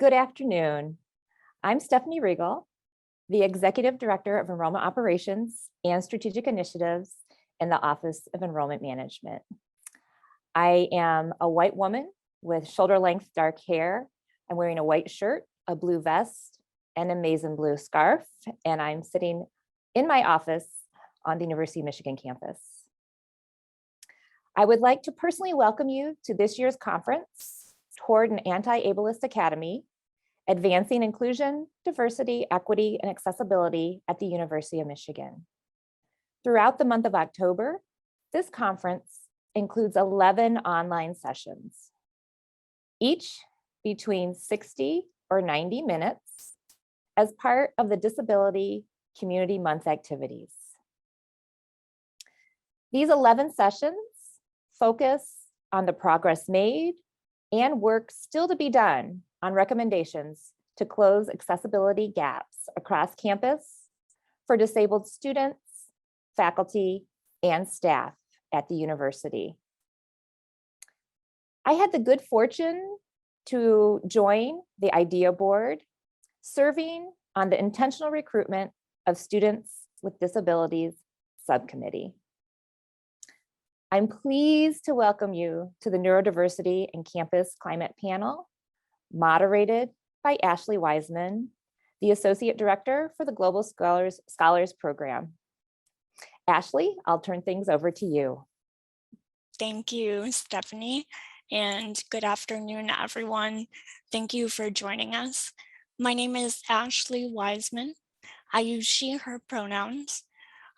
Good afternoon. I'm Stephanie Regal, the Executive Director of Enrollment Operations and Strategic Initiatives in the Office of Enrollment Management. I am a white woman with shoulder-length dark hair. I'm wearing a white shirt, a blue vest, and a maize and blue scarf, and I'm sitting in my office on the University of Michigan campus. I would like to personally welcome you to this year's conference, Toward an Anti-Ableist Academy, Advancing Inclusion, Diversity, Equity, and Accessibility at the University of Michigan. Throughout the month of October, this conference includes 11 online sessions, each between 60 or 90 minutes as part of the Disability Community Month activities. These 11 sessions focus on the progress made and work still to be done on recommendations to close accessibility gaps across campus for disabled students, faculty, and staff at the university. I had the good fortune to join the IDEA board, serving on the intentional recruitment of students with disabilities subcommittee. I'm pleased to welcome you to the Neurodiversity and Campus Climate Panel, moderated by Ashley Wiseman, the Associate Director for the Global Scholars Program. Ashley, I'll turn things over to you. Thank you, Stephanie, and good afternoon, everyone. Thank you for joining us. My name is Ashley Wiseman. I use she, her pronouns.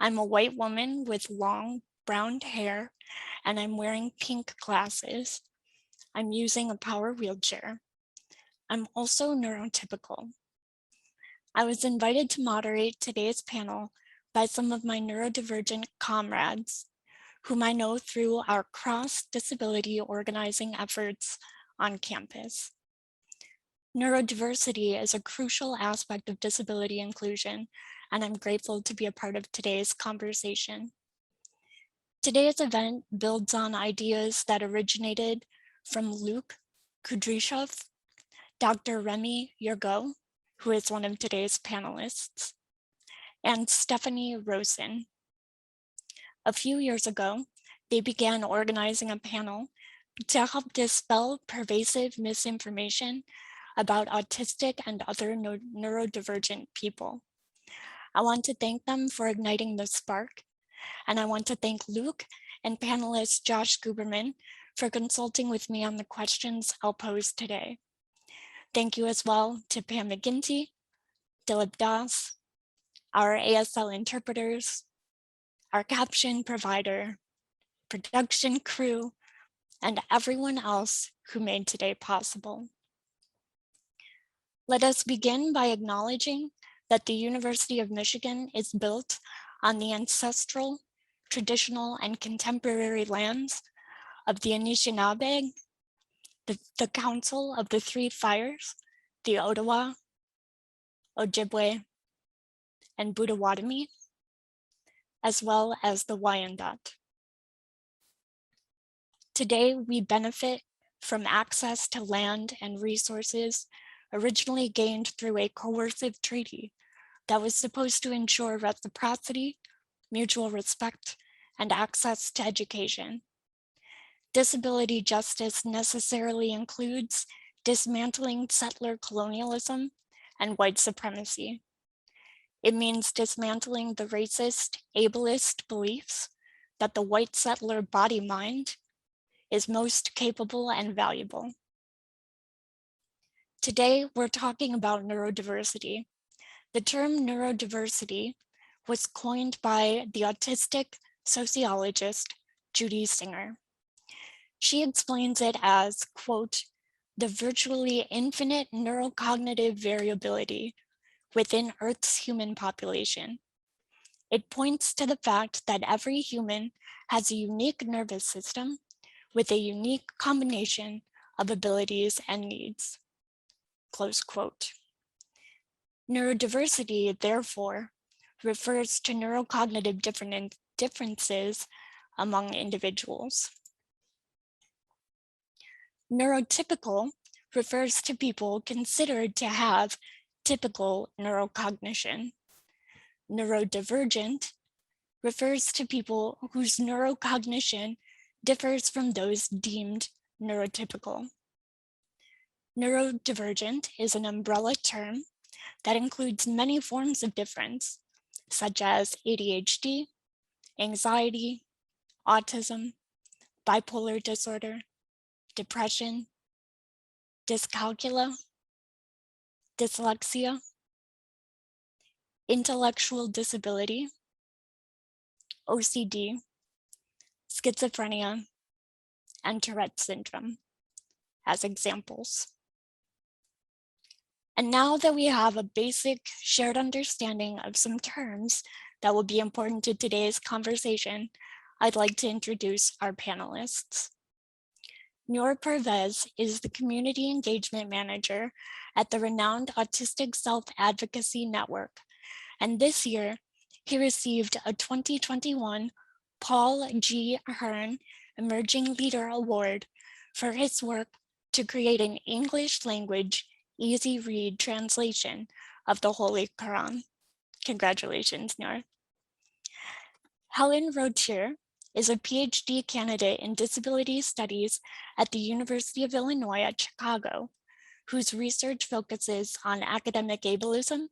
I'm a white woman with long brown hair, and I'm wearing pink glasses. I'm using a power wheelchair. I'm also neurotypical. I was invited to moderate today's panel by some of my neurodivergent comrades, whom I know through our cross-disability organizing efforts on campus. Neurodiversity is a crucial aspect of disability inclusion, and I'm grateful to be a part of today's conversation. Today's event builds on ideas that originated from Luke Kudryshov, Dr. Remy Yurgo, who is one of today's panelists, and Stephanie Rosen. A few years ago, they began organizing a panel to help dispel pervasive misinformation about autistic and other neurodivergent people. I want to thank them for igniting the spark, and I want to thank Luke and panelist Josh Guberman for consulting with me on the questions I'll pose today. Thank you as well to Pam McGinty, Dilip Das, our ASL interpreters, our caption provider, production crew, and everyone else who made today possible. Let us begin by acknowledging that the University of Michigan is built on the ancestral, traditional, and contemporary lands of the Anishinaabe, the Council of the Three Fires, the Ottawa, Ojibwe, and Potawatomi, as well as the Wyandot. Today, we benefit from access to land and resources originally gained through a coercive treaty that was supposed to ensure reciprocity, mutual respect, and access to education. Disability justice necessarily includes dismantling settler colonialism and white supremacy. It means dismantling the racist, ableist beliefs that the white settler body mind is most capable and valuable. Today, we're talking about neurodiversity. The term neurodiversity was coined by the autistic sociologist Judy Singer. She explains it as, quote, the virtually infinite neurocognitive variability within Earth's human population. It points to the fact that every human has a unique nervous system with a unique combination of abilities and needs, close quote. Neurodiversity, therefore, refers to neurocognitive differences among individuals. Neurotypical refers to people considered to have typical neurocognition. Neurodivergent refers to people whose neurocognition differs from those deemed neurotypical. Neurodivergent is an umbrella term that includes many forms of difference, such as ADHD, anxiety, autism, bipolar disorder, depression, dyscalculia, dyslexia, intellectual disability, OCD, schizophrenia, and Tourette syndrome as examples. And now that we have a basic shared understanding of some terms that will be important to today's conversation, I'd like to introduce our panelists. Noor Pervez is the Community Engagement Manager at the renowned Autistic Self-Advocacy Network. And this year, he received a 2021 Paul G. Hearn Emerging Leader Award for his work to create an English language easy read translation of the Holy Quran. Congratulations, Noor. Helen Rotier is a PhD candidate in disability studies at the University of Illinois at Chicago, whose research focuses on academic ableism,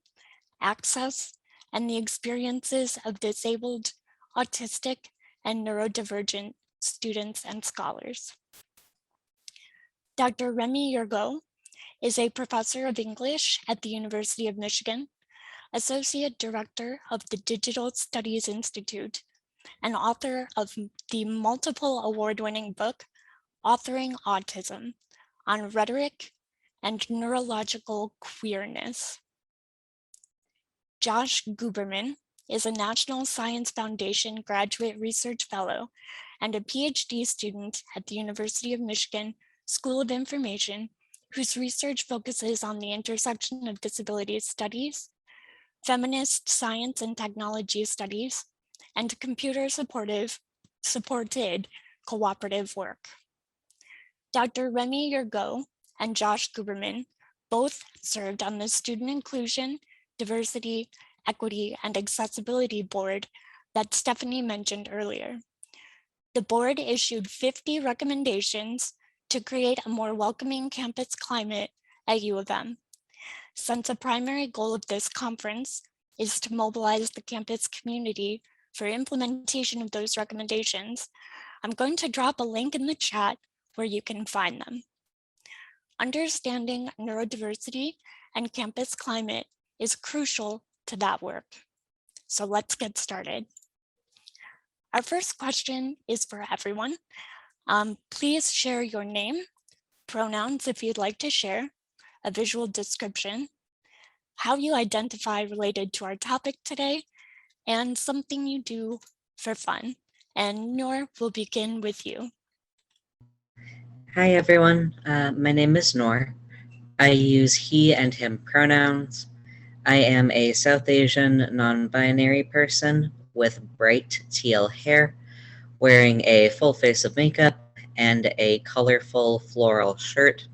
access, and the experiences of disabled, autistic, and neurodivergent students and scholars. Dr. Remy Yurgo is a professor of English at the University of Michigan, associate director of the Digital Studies Institute, and author of the multiple award-winning book, Authoring Autism, on Rhetoric and Neurological Queerness. Josh Guberman is a National Science Foundation Graduate Research Fellow and a PhD student at the University of Michigan School of Information, whose research focuses on the intersection of disability studies, feminist science and technology studies, and computer-supported cooperative work. Dr. Remy Yurgo and Josh Guberman both served on the Student Inclusion, Diversity, Equity, and Accessibility Board that Stephanie mentioned earlier. The board issued 50 recommendations to create a more welcoming campus climate at U of M. Since a primary goal of this conference is to mobilize the campus community for implementation of those recommendations, I'm going to drop a link in the chat where you can find them. Understanding neurodiversity and campus climate is crucial to that work. So let's get started. Our first question is for everyone. Please share your name, pronouns if you'd like to share, a visual description, how you identify related to our topic today, and something you do for fun. And Noor, we'll begin with you. Hi everyone, my name is Noor. I use he and him pronouns. I am a South Asian non-binary person with bright teal hair, wearing a full face of makeup and a colorful floral shirt.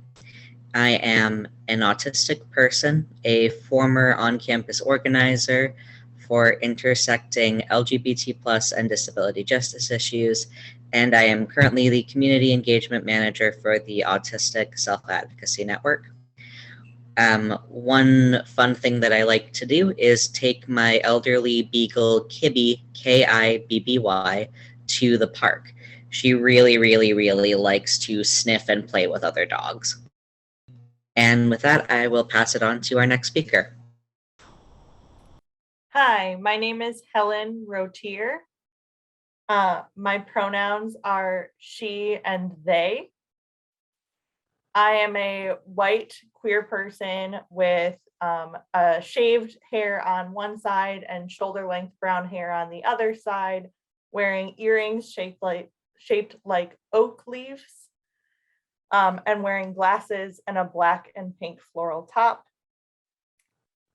I am an autistic person, a former on-campus organizer for intersecting LGBT+ and disability justice issues, and I am currently the Community Engagement Manager for the Autistic Self-Advocacy Network. One fun thing that I like to do is take my elderly beagle Kibby, Kibby, to the park. She really likes to sniff and play with other dogs. And with that, I will pass it on to our next speaker. Hi, my name is Helen Rotier. My pronouns are she and they. I am a white queer person with a shaved hair on one side and shoulder length brown hair on the other side, wearing earrings shaped like oak leaves, and wearing glasses and a black and pink floral top.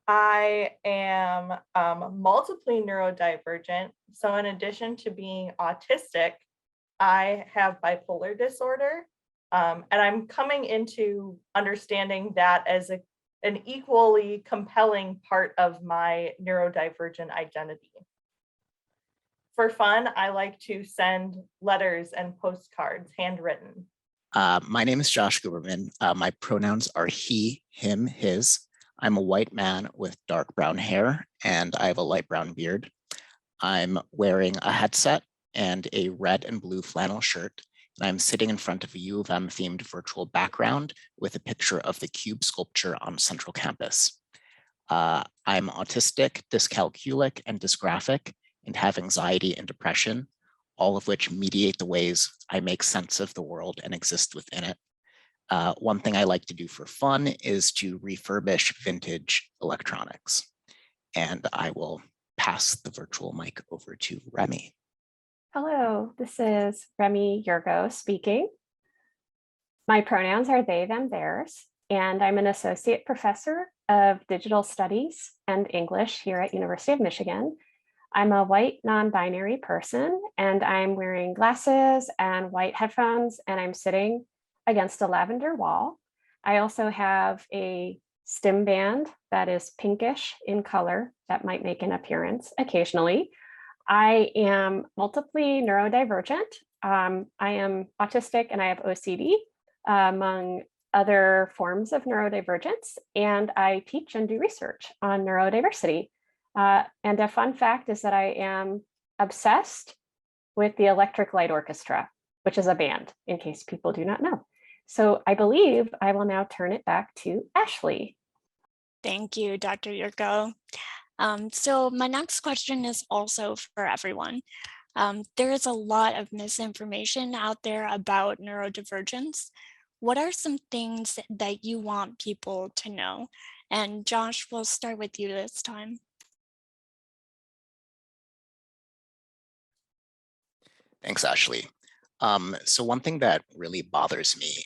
I am multiply neurodivergent. So in addition to being autistic, I have bipolar disorder. And I'm coming into understanding that as an equally compelling part of my neurodivergent identity. For fun, I like to send letters and postcards, handwritten. My name is Josh Guberman. My pronouns are he, him, his. I'm a white man with dark brown hair, and I have a light brown beard. I'm wearing a headset and a red and blue flannel shirt, and I'm sitting in front of a U of M themed virtual background with a picture of the cube sculpture on Central Campus. I'm autistic, dyscalculic, and dysgraphic, and have anxiety and depression, all of which mediate the ways I make sense of the world and exist within it. One thing I like to do for fun is to refurbish vintage electronics. And I will pass the virtual mic over to Remy. Hello, this is Remy Yurgo speaking. My pronouns are they, them, theirs, and I'm an associate professor of digital studies and English here at University of Michigan. I'm a white non-binary person, and I'm wearing glasses and white headphones, and I'm sitting against a lavender wall. I also have a stim band that is pinkish in color that might make an appearance occasionally. I am multiply neurodivergent. I am autistic and I have OCD, among other forms of neurodivergence, and I teach and do research on neurodiversity. And a fun fact is that I am obsessed with the Electric Light Orchestra, which is a band, in case people do not know. So I believe I will now turn it back to Ashley. Thank you, Dr. Yurko. So my next question is also for everyone. There is a lot of misinformation out there about neurodivergence. What are some things that you want people to know? And Josh, we'll start with you this time. Thanks, Ashley. So one thing that really bothers me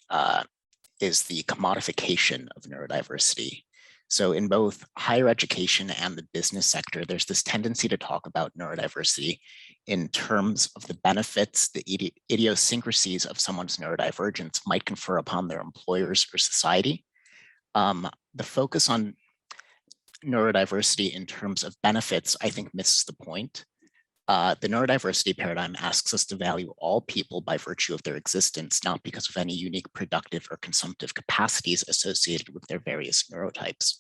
is the commodification of neurodiversity. So in both higher education and the business sector, there's this tendency to talk about neurodiversity in terms of the benefits, the idiosyncrasies of someone's neurodivergence might confer upon their employers or society. The focus on neurodiversity in terms of benefits, I think, misses the point. The neurodiversity paradigm asks us to value all people by virtue of their existence, not because of any unique productive or consumptive capacities associated with their various neurotypes.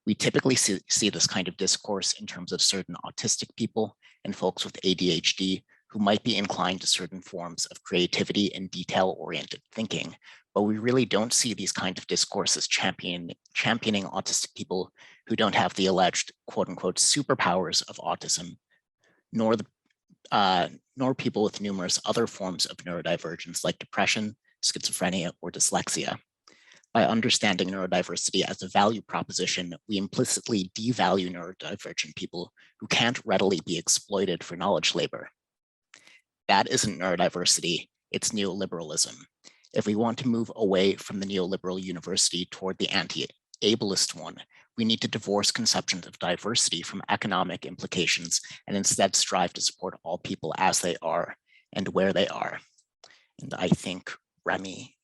We typically see this kind of discourse in terms of certain autistic people and folks with ADHD who might be inclined to certain forms of creativity and detail-oriented thinking, but we really don't see these kinds of discourses championing autistic people who don't have the alleged quote-unquote superpowers of autism, nor people with numerous other forms of neurodivergence like depression, schizophrenia, or dyslexia. By understanding neurodiversity as a value proposition, we implicitly devalue neurodivergent people who can't readily be exploited for knowledge labor. That isn't neurodiversity, it's neoliberalism. If we want to move away from the neoliberal university toward the anti-ableist one, we need to divorce conceptions of diversity from economic implications and instead strive to support all people as they are and where they are. And I think Remy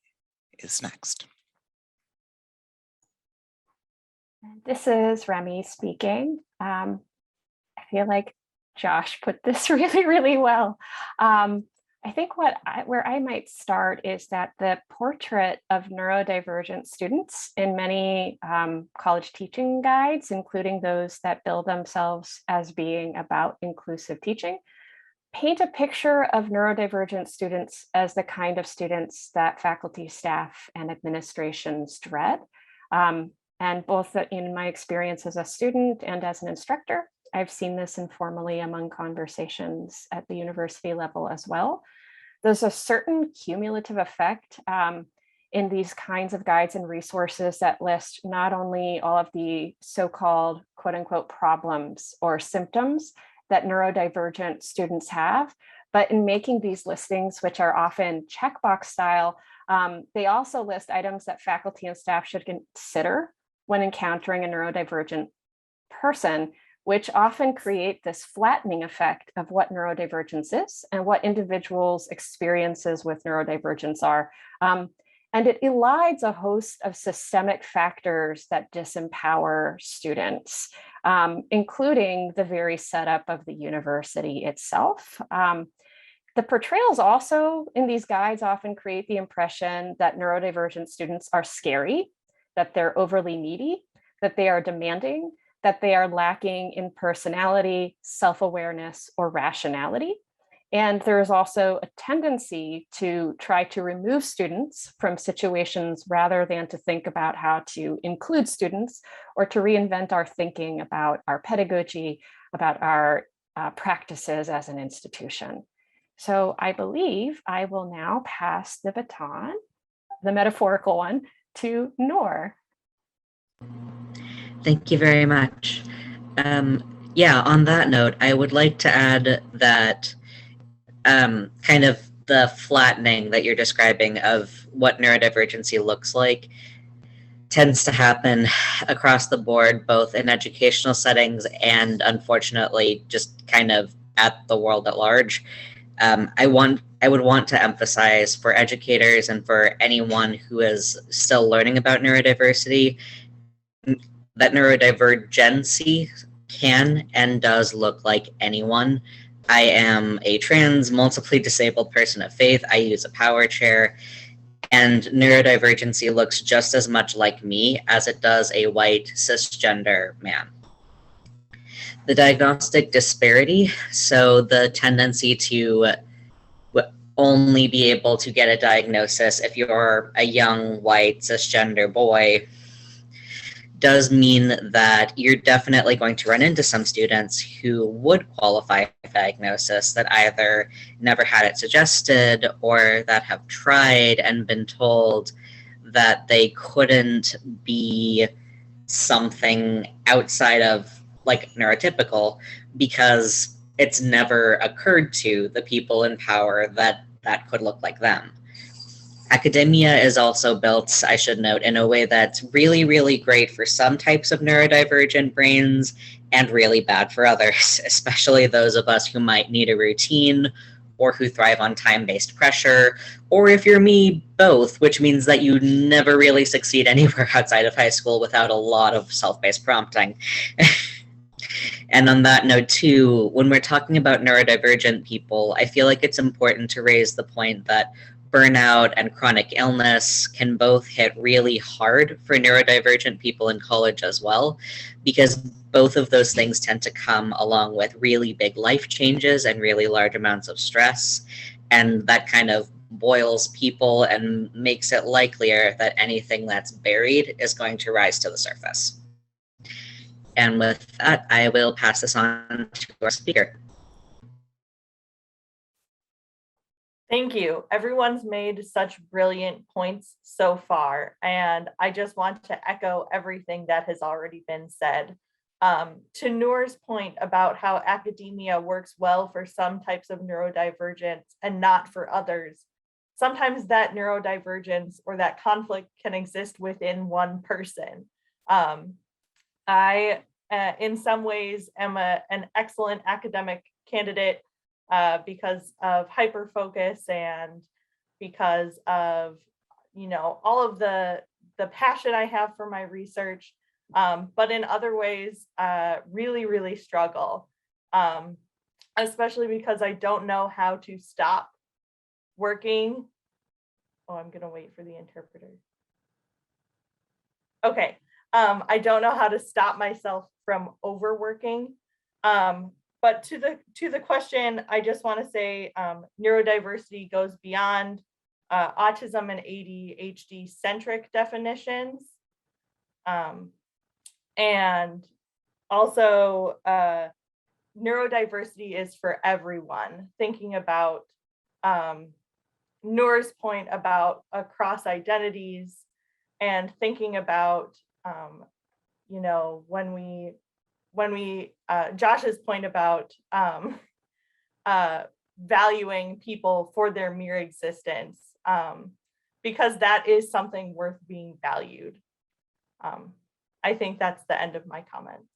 is next. This is Remy speaking. I feel like Josh put this really, really well. I think where I might start is that the portrait of neurodivergent students in many college teaching guides, including those that bill themselves as being about inclusive teaching, paint a picture of neurodivergent students as the kind of students that faculty, staff, and administrations dread. And both in my experience as a student and as an instructor, I've seen this informally among conversations at the university level as well. There's a certain cumulative effect in these kinds of guides and resources that list not only all of the so-called quote unquote problems or symptoms that neurodivergent students have, but in making these listings, which are often checkbox style, they also list items that faculty and staff should consider when encountering a neurodivergent person, which often create this flattening effect of what neurodivergence is and what individuals' experiences with neurodivergence are. And it elides a host of systemic factors that disempower students, including the very setup of the university itself. The portrayals also in these guides often create the impression that neurodivergent students are scary, that they're overly needy, that they are demanding, that they are lacking in personality, self-awareness, or rationality. And there is also a tendency to try to remove students from situations rather than to think about how to include students or to reinvent our thinking about our pedagogy, about our practices as an institution. So I believe I will now pass the baton, the metaphorical one, to Noor. Thank you very much. Yeah, on that note, I would like to add that kind of the flattening that you're describing of what neurodivergency looks like tends to happen across the board, both in educational settings and unfortunately just kind of at the world at large. I would want to emphasize for educators and for anyone who is still learning about neurodiversity that neurodivergency can and does look like anyone. I am a trans, multiply disabled person of faith. I use a power chair, and neurodivergency looks just as much like me as it does a white cisgender man. The diagnostic disparity, so the tendency to only be able to get a diagnosis if you're a young white cisgender boy, does mean that you're definitely going to run into some students who would qualify for diagnosis that either never had it suggested or that have tried and been told that they couldn't be something outside of like neurotypical because it's never occurred to the people in power that that could look like them. Academia is also built, I should note, in a way that's really, really great for some types of neurodivergent brains and really bad for others, especially those of us who might need a routine or who thrive on time-based pressure, or if you're me, both, which means that you never really succeed anywhere outside of high school without a lot of self-paced prompting. And on that note, too, when we're talking about neurodivergent people, I feel like it's important to raise the point that burnout and chronic illness can both hit really hard for neurodivergent people in college as well, because both of those things tend to come along with really big life changes and really large amounts of stress. And that kind of boils people and makes it likelier that anything that's buried is going to rise to the surface. And with that, I will pass this on to our speaker. Thank you. Everyone's made such brilliant points so far, and I just want to echo everything that has already been said. To Noor's point about how academia works well for some types of neurodivergence and not for others, sometimes that neurodivergence or that conflict can exist within one person. I, in some ways, am an excellent academic candidate because of hyper focus and because of, you know, all of the passion I have for my research, but in other ways, really, really struggle, especially because I don't know how to stop working. Oh, I'm gonna wait for the interpreter. Okay, I don't know how to stop myself from overworking. But to the question, I just want to say neurodiversity goes beyond autism and ADHD centric definitions. And also neurodiversity is for everyone. Thinking about Noor's point about across identities and thinking about, you know, when we Josh's point about valuing people for their mere existence, because that is something worth being valued. I think that's the end of my comments.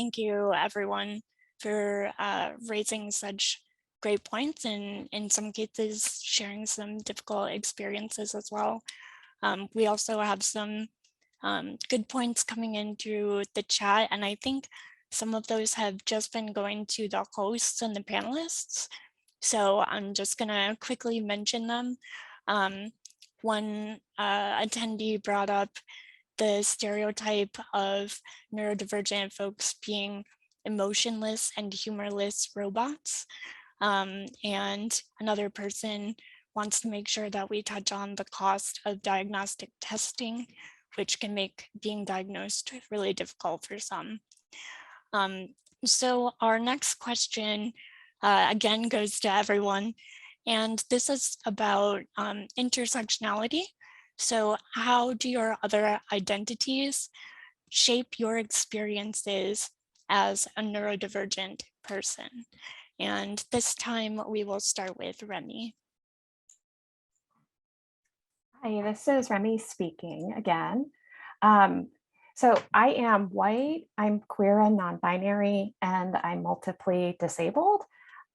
Thank you, everyone, for raising such great points and in some cases sharing some difficult experiences as well. We also have some good points coming in through the chat, and I think some of those have just been going to the hosts and the panelists. So I'm just gonna quickly mention them. One attendee brought up the stereotype of neurodivergent folks being emotionless and humorless robots. And another person wants to make sure that we touch on the cost of diagnostic testing, which can make being diagnosed really difficult for some. So our next question again goes to everyone, and this is about intersectionality. So how do your other identities shape your experiences as a neurodivergent person? And this time we will start with Remy. Hi, this is Remy speaking again. So I am white, I'm queer and non-binary, and I'm multiply disabled.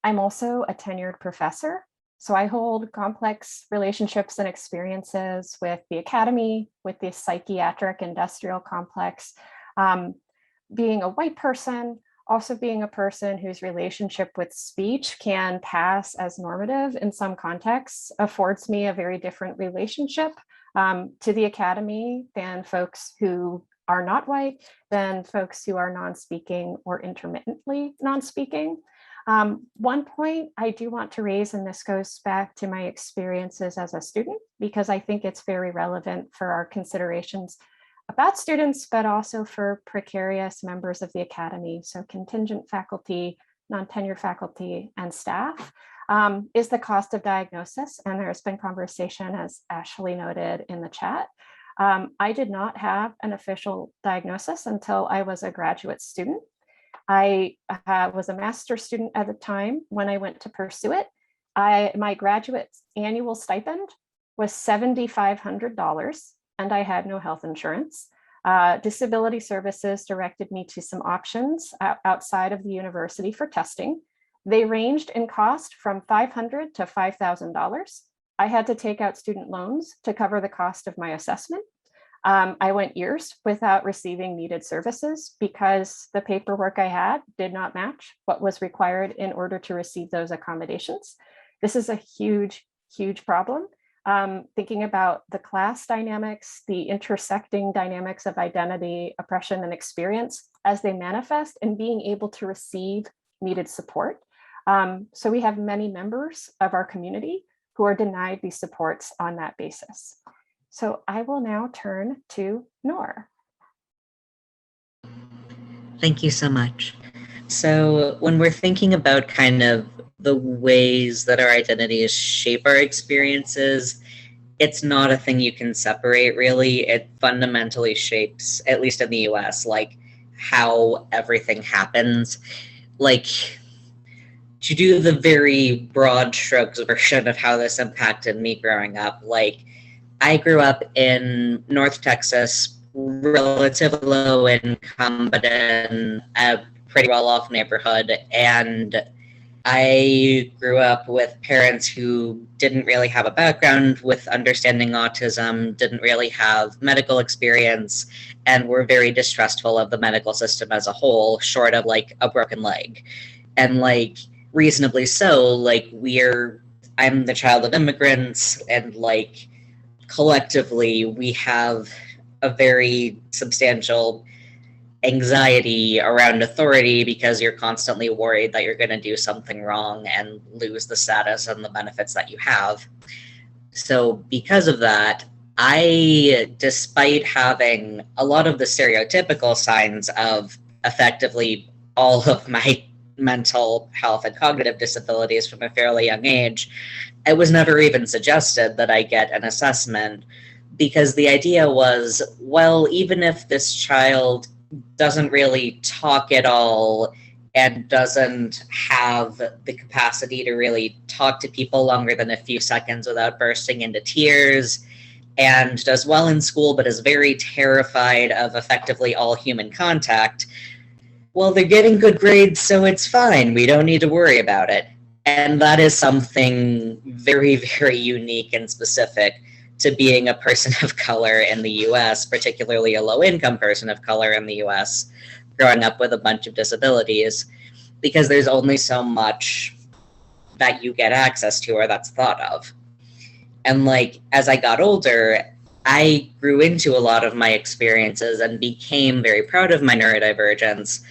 I'm also a tenured professor. So I hold complex relationships and experiences with the academy, with the psychiatric industrial complex. Being a white person, also being a person whose relationship with speech can pass as normative in some contexts, affords me a very different relationship to the academy than folks who are not white, than folks who are non-speaking or intermittently non-speaking. One point I do want to raise, and this goes back to my experiences as a student, because I think it's very relevant for our considerations about students, but also for precarious members of the academy, so contingent faculty, non-tenured faculty, and staff, is the cost of diagnosis. And there's been conversation, as Ashley noted in the chat. I did not have an official diagnosis until I was a graduate student. I was a master's student at the time when I went to pursue it. My graduate annual stipend was $7,500, and I had no health insurance. Disability services directed me to some options outside of the university for testing. They ranged in cost from $500 to $5,000. I had to take out student loans to cover the cost of my assessment. I went years without receiving needed services because the paperwork I had did not match what was required in order to receive those accommodations. This is a huge, huge problem. Thinking about the class dynamics, the intersecting dynamics of identity, oppression, and experience as they manifest, and being able to receive needed support. So we have many members of our community who are denied these supports on that basis. So I will now turn to Noor. Thank you so much. So when we're thinking about kind of the ways that our identities shape our experiences, it's not a thing you can separate, really. It fundamentally shapes, at least in the US, like how everything happens. Like, to do the very broad strokes version of how this impacted me growing up, like, I grew up in North Texas, relatively low income, but in a pretty well-off neighborhood. And I grew up with parents who didn't really have a background with understanding autism, didn't really have medical experience, and were very distrustful of the medical system as a whole, short of like a broken leg. And like, reasonably so, like I'm the child of immigrants, and like, collectively, we have a very substantial anxiety around authority because you're constantly worried that you're going to do something wrong and lose the status and the benefits that you have. So because of that, despite having a lot of the stereotypical signs of effectively all of my mental health and cognitive disabilities from a fairly young age, it was never even suggested that I get an assessment, because the idea was, well, even if this child doesn't really talk at all and doesn't have the capacity to really talk to people longer than a few seconds without bursting into tears, and does well in school but is very terrified of effectively all human contact, well, they're getting good grades, so it's fine. We don't need to worry about it. And that is something very, very unique and specific to being a person of color in the US, particularly a low-income person of color in the US, growing up with a bunch of disabilities, because there's only so much that you get access to or that's thought of. And like, as I got older, I grew into a lot of my experiences and became very proud of my neurodivergence.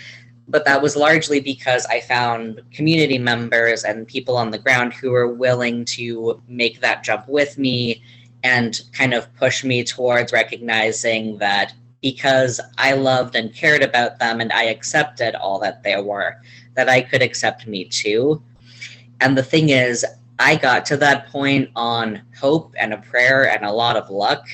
But that was largely because I found community members and people on the ground who were willing to make that jump with me and kind of push me towards recognizing that because I loved and cared about them and I accepted all that they were, that I could accept me too. And the thing is, I got to that point on hope and a prayer and a lot of luck,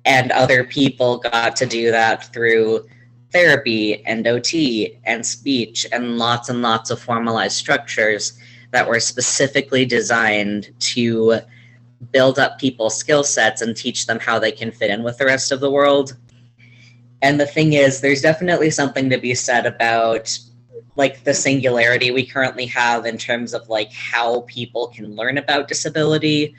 and other people got to do that through therapy and OT and speech and lots of formalized structures that were specifically designed to build up people's skill sets and teach them how they can fit in with the rest of the world. And the thing is, there's definitely something to be said about like the singularity we currently have in terms of like how people can learn about disability.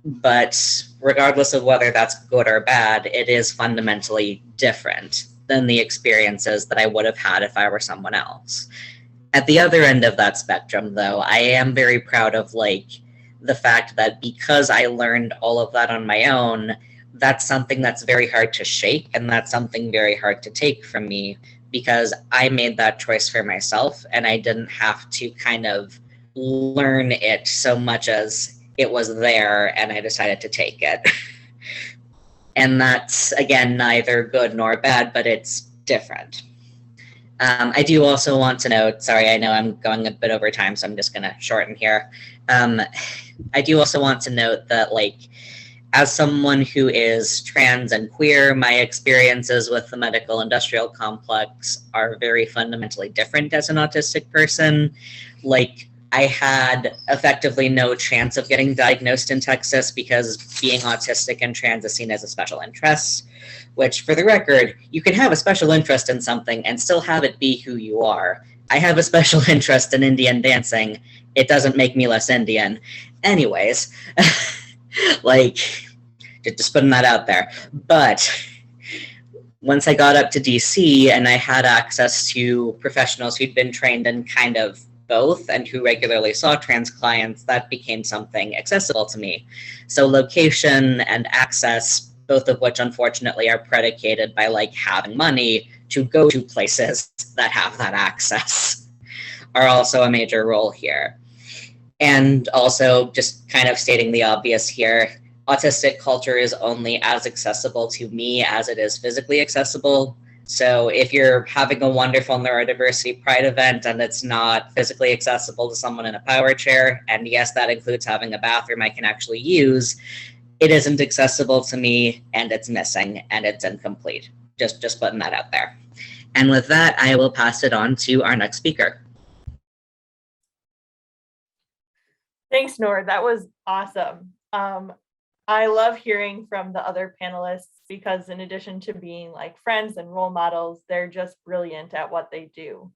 But regardless of whether that's good or bad, it is fundamentally different than the experiences that I would have had if I were someone else. At the other end of that spectrum, though, I am very proud of like the fact that because I learned all of that on my own, that's something that's very hard to shake, and that's something very hard to take from me because I made that choice for myself and I didn't have to kind of learn it so much as it was there and I decided to take it. And that's, again, neither good nor bad, but it's different. I do also want to note, sorry, I know I'm going a bit over time, so I'm just going to shorten here. I do also want to note that, like, as someone who is trans and queer, my experiences with the medical industrial complex are very fundamentally different as an autistic person. Like, I had effectively no chance of getting diagnosed in Texas because being autistic and trans is seen as a special interest, which, for the record, you can have a special interest in something and still have it be who you are. I have a special interest in Indian dancing. It doesn't make me less Indian. Anyways, like, just putting that out there. But once I got up to DC and I had access to professionals who'd been trained in kind of both and who regularly saw trans clients, that became something accessible to me. So location and access, both of which unfortunately are predicated by like having money to go to places that have that access, are also a major role here. And also, just kind of stating the obvious here, autistic culture is only as accessible to me as it is physically accessible. So if you're having a wonderful neurodiversity pride event and it's not physically accessible to someone in a power chair, and yes, that includes having a bathroom I can actually use, it isn't accessible to me and it's missing and it's incomplete. Just putting that out there. And with that, I will pass it on to our next speaker. Thanks, Nor. That was awesome. I love hearing from the other panelists because in addition to being like friends and role models, they're just brilliant at what they do.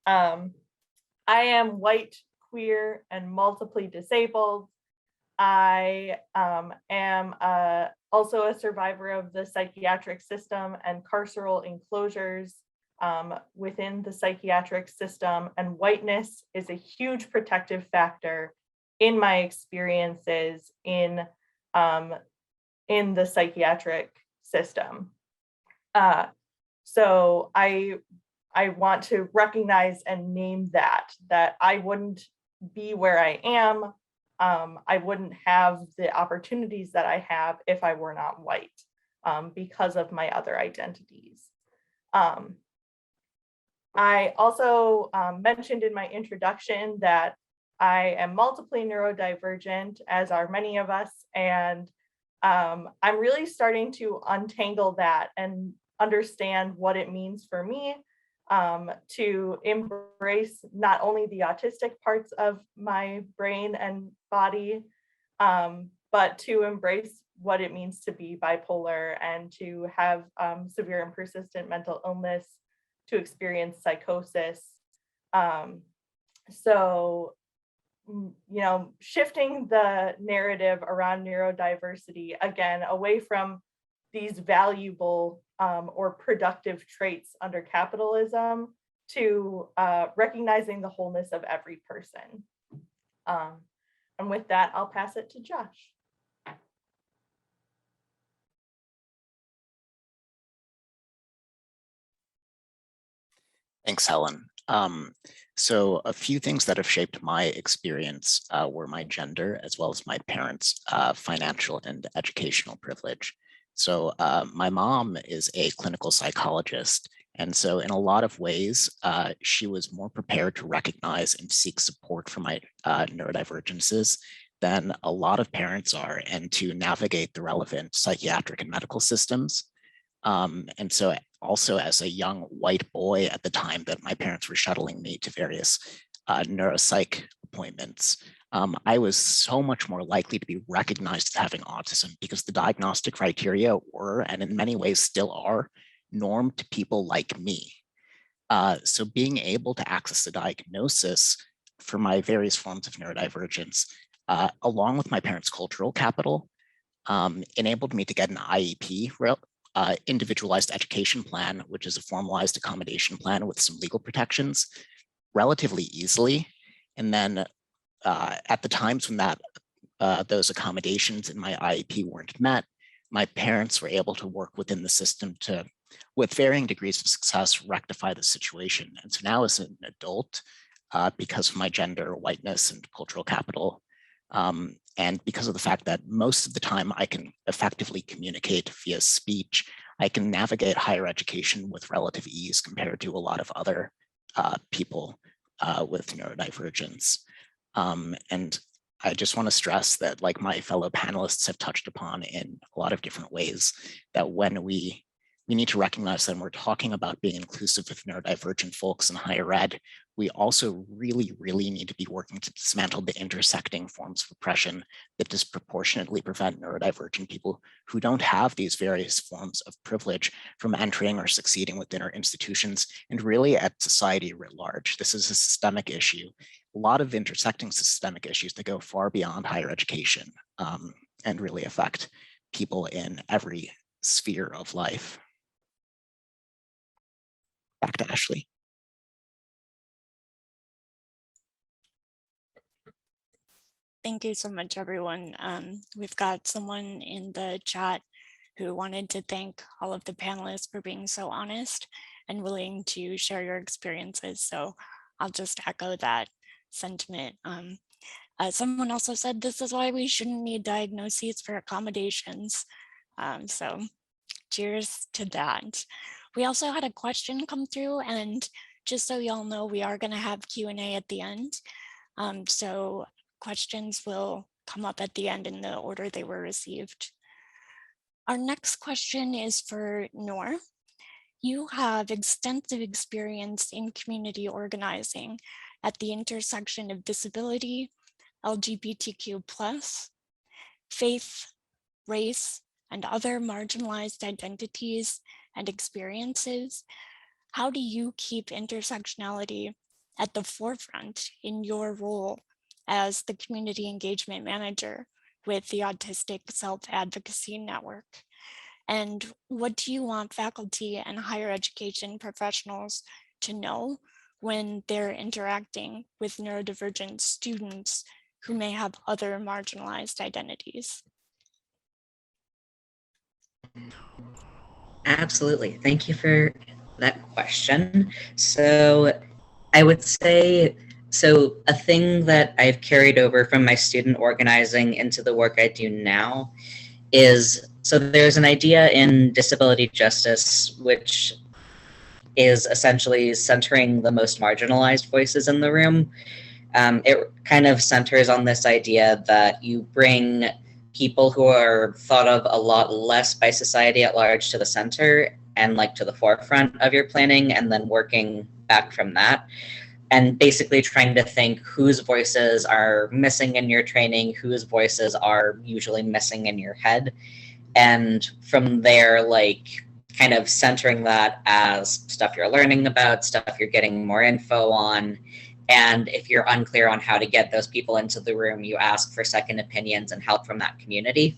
I am white, queer, and multiply disabled. I am also a survivor of the psychiatric system and carceral enclosures within the psychiatric system, and whiteness is a huge protective factor in my experiences in the psychiatric system. So I want to recognize and name that I wouldn't be where I am. I wouldn't have the opportunities that I have if I were not white because of my other identities. I also mentioned in my introduction that I am multiply neurodivergent, as are many of us, and I'm really starting to untangle that and understand what it means for me to embrace not only the autistic parts of my brain and body, but to embrace what it means to be bipolar and to have severe and persistent mental illness to experience psychosis. So, shifting the narrative around neurodiversity, again, away from these valuable or productive traits under capitalism to recognizing the wholeness of every person. And with that, I'll pass it to Josh. Thanks, Helen. So a few things that have shaped my experience were my gender, as well as my parents' financial and educational privilege. So my mom is a clinical psychologist. And so in a lot of ways, she was more prepared to recognize and seek support for my neurodivergences than a lot of parents are, and to navigate the relevant psychiatric and medical systems. And so also as a young white boy at the time that my parents were shuttling me to various neuropsych appointments, I was so much more likely to be recognized as having autism because the diagnostic criteria were, and in many ways still are, normed to people like me. So being able to access the diagnosis for my various forms of neurodivergence, along with my parents' cultural capital, enabled me to get an IEP, individualized education plan, which is a formalized accommodation plan with some legal protections, relatively easily. And then at the times when those accommodations in my IEP weren't met, my parents were able to work within the system to, with varying degrees of success, rectify the situation. And so now as an adult, because of my gender, whiteness, and cultural capital, and because of the fact that most of the time I can effectively communicate via speech, I can navigate higher education with relative ease compared to a lot of other people with neurodivergence. And I just want to stress that, like my fellow panelists have touched upon in a lot of different ways, that when we need to recognize that when we're talking about being inclusive with neurodivergent folks in higher ed, we also really need to be working to dismantle the intersecting forms of oppression that disproportionately prevent neurodivergent people who don't have these various forms of privilege from entering or succeeding within our institutions and really at society writ large. This is a systemic issue, a lot of intersecting systemic issues that go far beyond higher education and really affect people in every sphere of life. Back to Ashley. Thank you so much, everyone. We've got someone in the chat who wanted to thank all of the panelists for being so honest and willing to share your experiences. So I'll just echo that sentiment. Someone also said this is why we shouldn't need diagnoses for accommodations. So cheers to that. We also had a question come through, and just so y'all know, we are going to have Q&A at the end. So questions will come up at the end in the order they were received. Our next question is for Noor. You have extensive experience in community organizing at the intersection of disability, LGBTQ+, faith, race, and other marginalized identities and experiences. How do you keep intersectionality at the forefront in your role as the community engagement manager with the Autistic Self-Advocacy Network? And what do you want faculty and higher education professionals to know when they're interacting with neurodivergent students who may have other marginalized identities? Absolutely. Thank you for that question. So I would say, so a thing that I've carried over from my student organizing into the work I do now is, so there's an idea in disability justice, which is essentially centering the most marginalized voices in the room. It kind of centers on this idea that you bring people who are thought of a lot less by society at large to the center and like to the forefront of your planning, and then working back from that. And basically trying to think whose voices are missing in your training, whose voices are usually missing in your head. And from there, like kind of centering that as stuff you're learning about, stuff you're getting more info on. And if you're unclear on how to get those people into the room, you ask for second opinions and help from that community.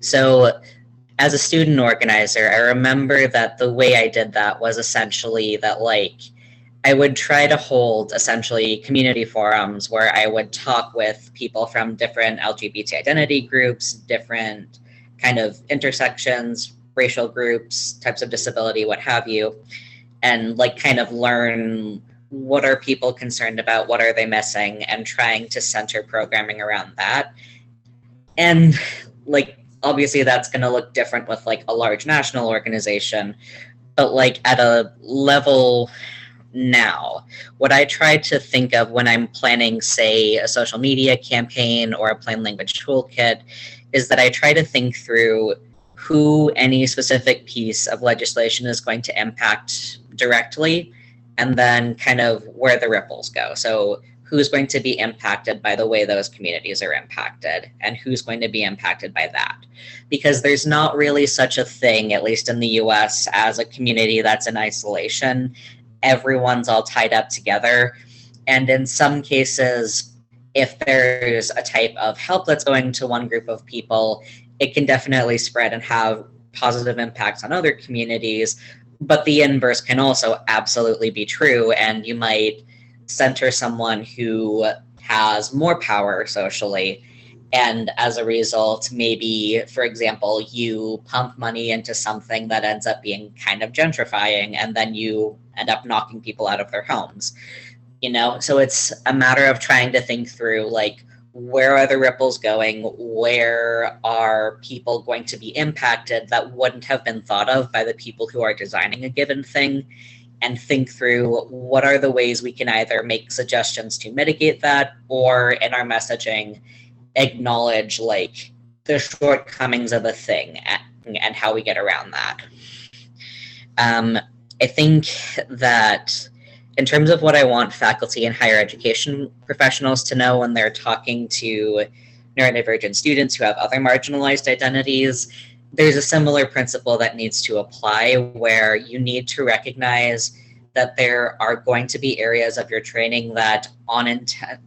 So as a student organizer, I remember that the way I did that was essentially that, like, I would try to hold essentially community forums where I would talk with people from different LGBT identity groups, different kind of intersections, racial groups, types of disability, what have you, and like kind of learn what are people concerned about, what are they missing, and trying to center programming around that. And like, obviously that's going to look different with like a large national organization, but like at a level now, what I try to think of when I'm planning, say, a social media campaign or a plain language toolkit is that I try to think through who any specific piece of legislation is going to impact directly, and then kind of where the ripples go. So who's going to be impacted by the way those communities are impacted, and who's going to be impacted by that. Because there's not really such a thing, at least in the US, as a community that's in isolation. Everyone's all tied up together. And in some cases, if there's a type of help that's going to one group of people, it can definitely spread and have positive impacts on other communities. But the inverse can also absolutely be true. And you might center someone who has more power socially, and as a result, maybe, for example, you pump money into something that ends up being kind of gentrifying, and then you end up knocking people out of their homes. You know, so it's a matter of trying to think through, like, where are the ripples going? Where are people going to be impacted that wouldn't have been thought of by the people who are designing a given thing? And think through what are the ways we can either make suggestions to mitigate that, or in our messaging, acknowledge like the shortcomings of a thing and how we get around that. I think that in terms of what I want faculty and higher education professionals to know when they're talking to neurodivergent students who have other marginalized identities, there's a similar principle that needs to apply, where you need to recognize that there are going to be areas of your training that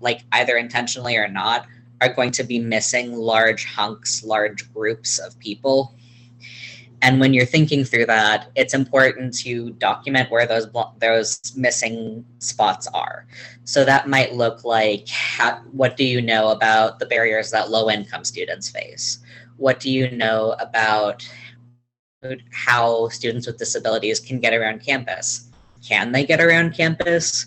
like either intentionally or not, are going to be missing large hunks, large groups of people. And when you're thinking through that, it's important to document where those missing spots are. So that might look like, what do you know about the barriers that low-income students face? What do you know about how students with disabilities can get around campus? Can they get around campus?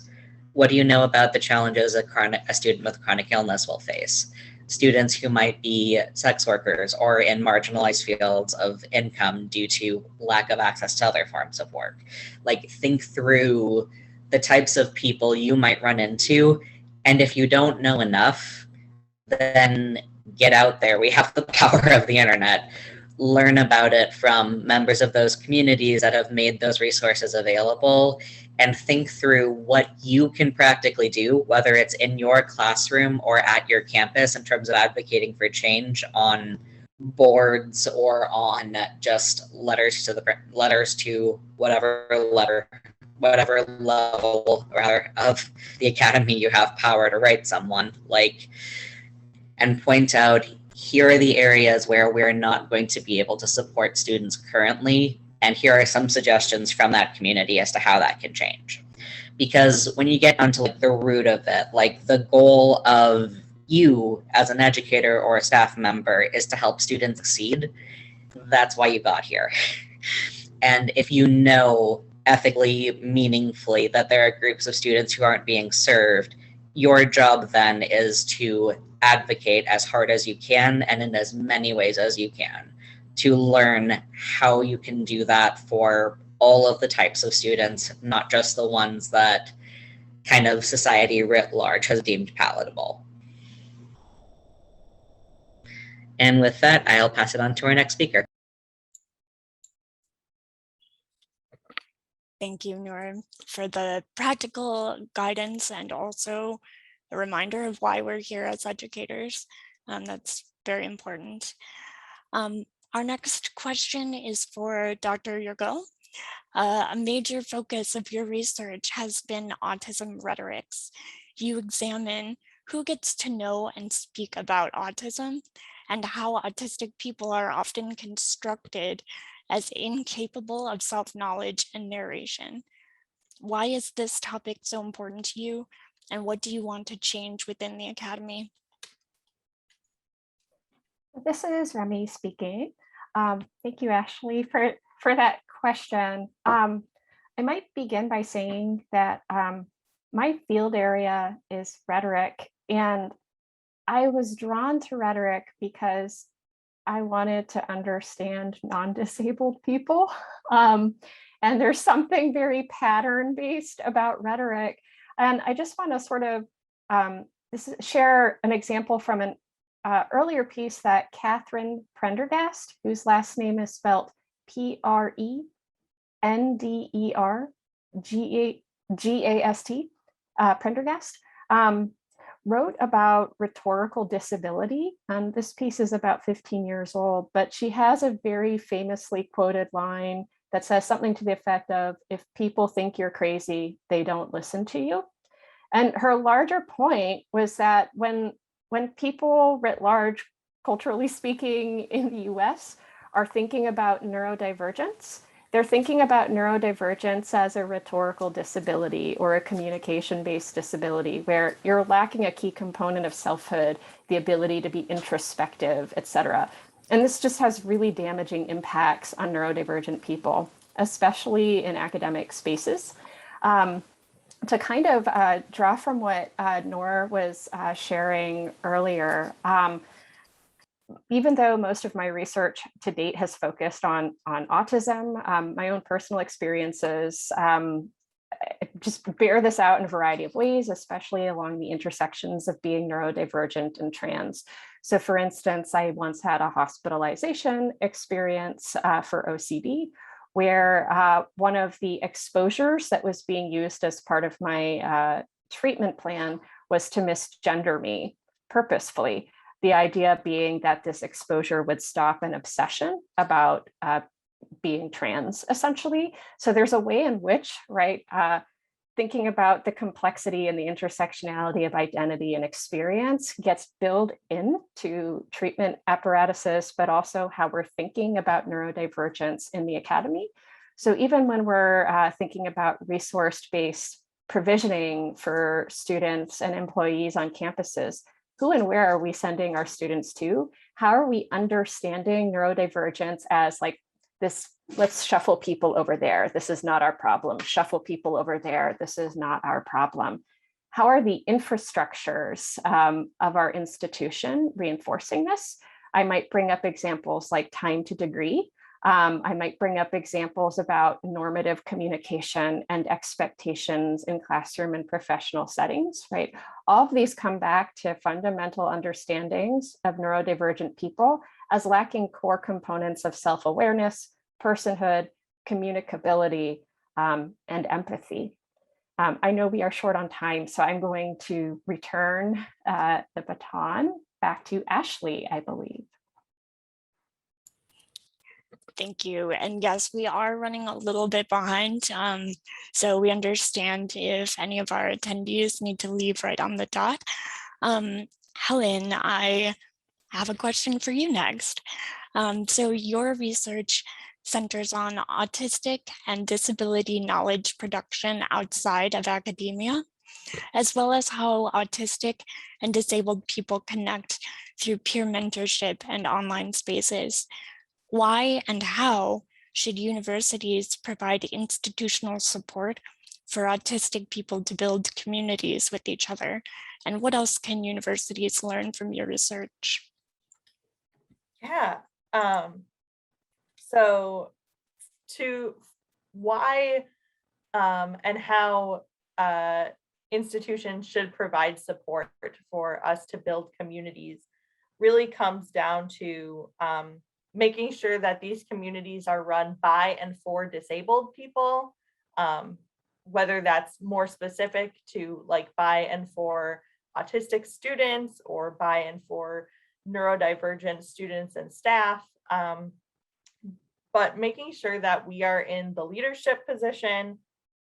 What do you know about the challenges a student with chronic illness will face? Students who might be sex workers or in marginalized fields of income due to lack of access to other forms of work. Like, think through the types of people you might run into. And if you don't know enough, then get out there. We have the power of the internet. Learn about it from members of those communities that have made those resources available, and think through what you can practically do, whether it's in your classroom or at your campus, in terms of advocating for change on boards or on just letters to whatever level rather of the academy you have power to write someone, like, and point out, here are the areas where we're not going to be able to support students currently, and here are some suggestions from that community as to how that can change. Because when you get onto like the root of it, like the goal of you as an educator or a staff member is to help students succeed, that's why you got here. And if you know ethically, meaningfully, that there are groups of students who aren't being served, your job then is to advocate as hard as you can and in as many ways as you can to learn how you can do that for all of the types of students, not just the ones that kind of society writ large has deemed palatable. And with that, I'll pass it on to our next speaker. Thank you, Noor, for the practical guidance and also a reminder of why we're here as educators. That's very important. Our next question is for Dr. Yurgo. A major focus of your research has been autism rhetorics. You examine who gets to know and speak about autism and how autistic people are often constructed as incapable of self-knowledge and narration. Why is this topic so important to you, and what do you want to change within the Academy? This is Remy speaking. Thank you, Ashley, for that question. I might begin by saying that my field area is rhetoric, and I was drawn to rhetoric because I wanted to understand non-disabled people. And there's something very pattern-based about rhetoric. And I just want to sort of share an example from an earlier piece that Catherine Prendergast, whose last name is spelled Prendergast, Prendergast, wrote about rhetorical disability. This piece is about 15 years old, but she has a very famously quoted line that says something to the effect of, if people think you're crazy, they don't listen to you. And her larger point was that when people writ large, culturally speaking, in the US are thinking about neurodivergence, they're thinking about neurodivergence as a rhetorical disability or a communication-based disability where you're lacking a key component of selfhood, the ability to be introspective, et cetera. And this just has really damaging impacts on neurodivergent people, especially in academic spaces. To kind of draw from what Nora was sharing earlier, even though most of my research to date has focused on autism, my own personal experiences just bear this out in a variety of ways, especially along the intersections of being neurodivergent and trans. So for instance, I once had a hospitalization experience for OCD, where one of the exposures that was being used as part of my treatment plan was to misgender me purposefully. The idea being that this exposure would stop an obsession about being trans, essentially. So there's a way in which, right, thinking about the complexity and the intersectionality of identity and experience gets built into treatment apparatuses, but also how we're thinking about neurodivergence in the academy. So even when we're thinking about resource-based provisioning for students and employees on campuses, who and where are we sending our students to? How are we understanding neurodivergence as like this, let's shuffle people over there. This is not our problem. Shuffle people over there. This is not our problem. How are the infrastructures of our institution reinforcing this? I might bring up examples like time to degree. I might bring up examples about normative communication and expectations in classroom and professional settings, right? All of these come back to fundamental understandings of neurodivergent people as lacking core components of self-awareness, personhood, communicability, and empathy. I know we are short on time, so I'm going to return the baton back to Ashley, I believe. Thank you. And yes, we are running a little bit behind. So we understand if any of our attendees need to leave right on the dot. Helen, I have a question for you next. So your research centers on autistic and disability knowledge production outside of academia, as well as how autistic and disabled people connect through peer mentorship and online spaces. Why and how should universities provide institutional support for autistic people to build communities with each other? And what else can universities learn from your research? Yeah. So to why and how institutions should provide support for us to build communities really comes down to making sure that these communities are run by and for disabled people, whether that's more specific to like by and for autistic students or by and for neurodivergent students and staff. but making sure that we are in the leadership position,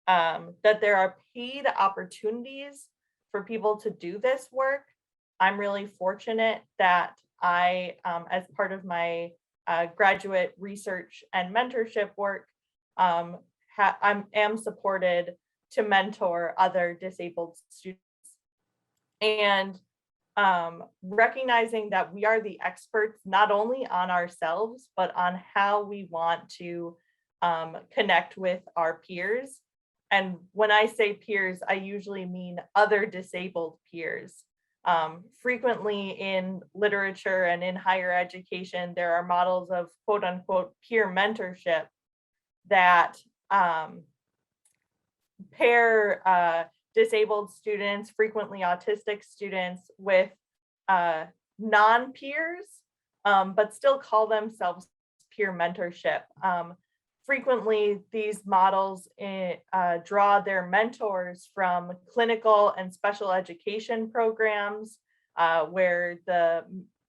that there are paid opportunities for people to do this work. I'm really fortunate that I, as part of my graduate research and mentorship work, I am supported to mentor other disabled students. And recognizing that we are the experts not only on ourselves, but on how we want to connect with our peers. And when I say peers, I usually mean other disabled peers. Frequently in literature and in higher education, there are models of quote unquote peer mentorship that pair disabled students, frequently autistic students, with non-peers, but still call themselves peer mentorship. Frequently, these models draw their mentors from clinical and special education programs where the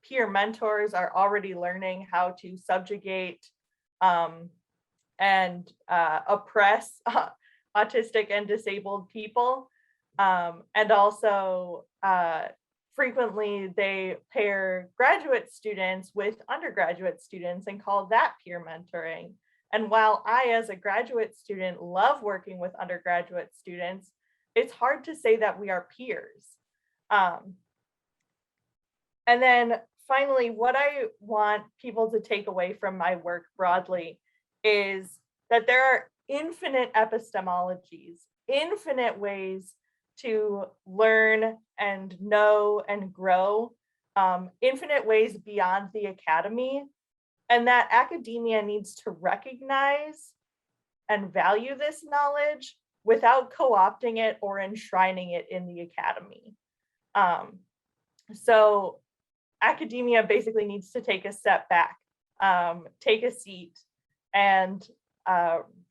peer mentors are already learning how to subjugate and oppress autistic and disabled people. And also frequently they pair graduate students with undergraduate students and call that peer mentoring. And while I, as a graduate student, love working with undergraduate students, it's hard to say that we are peers. And then finally, what I want people to take away from my work broadly is that there are infinite epistemologies, infinite ways to learn and know and grow, infinite ways beyond the academy, and that academia needs to recognize and value this knowledge without co-opting it or enshrining it in the academy. So academia basically needs to take a step back, take a seat, and